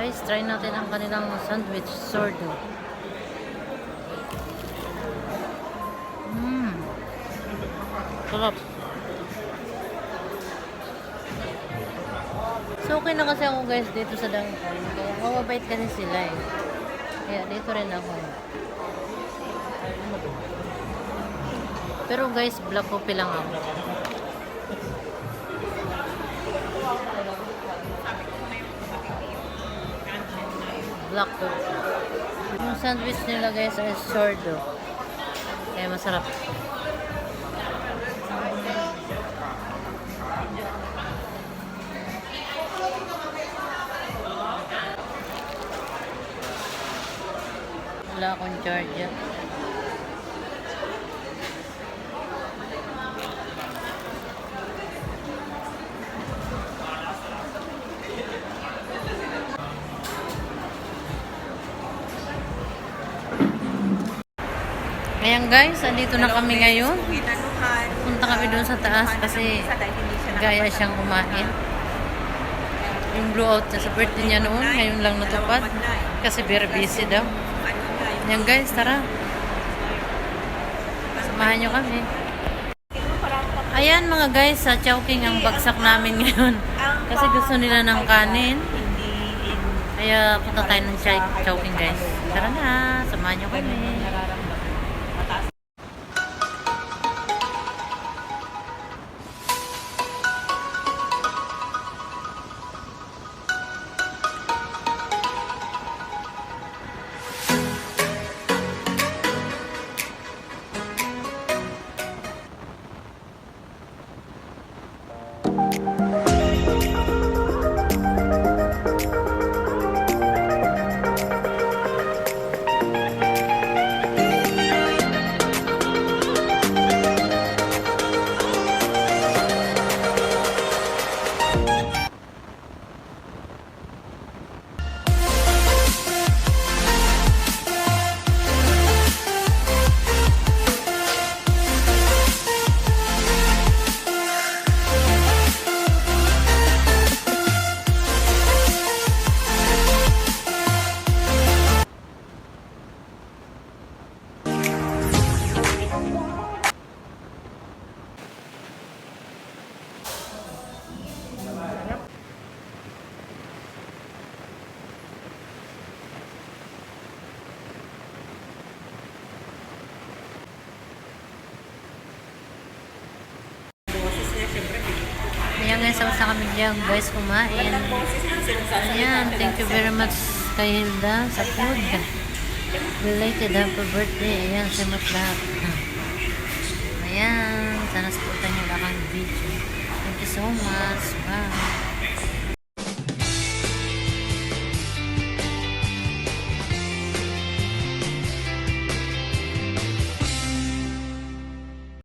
guys, try natin ang kanilang sandwich sordo. Sarap. So okay na kasi ako guys dito sa Dangkal. Kaya mababait kasi sila eh. Kaya dito rin ako. Pero guys, black coffee lang ako. Black coffee. Yung sandwich nila guys ay sordo. Kaya masarap. Wala akong charger. Ayan guys, andito na kami ngayon. Punta kami doon sa taas kasi gaya siyang kumain. Yung blowout niya sa birthday niya noon, ngayon lang natupad. Kasi very busy daw. Ayan guys, tara. Samahan nyo kami. Ayan mga guys, sa Chowking ang bagsak namin ngayon. Kasi gusto nila ng kanin. Kaya punta tayo ng Chowking guys. Tara na, samahan nyo kami. Ayan guys, sa kami dyan guys kumain. Ayan, thank you very much kay Hilda sa food. Related happy birthday. Ayan, simot lahat. Ayan, sana supportan nyo lang ang video. Thank you so much. Bye.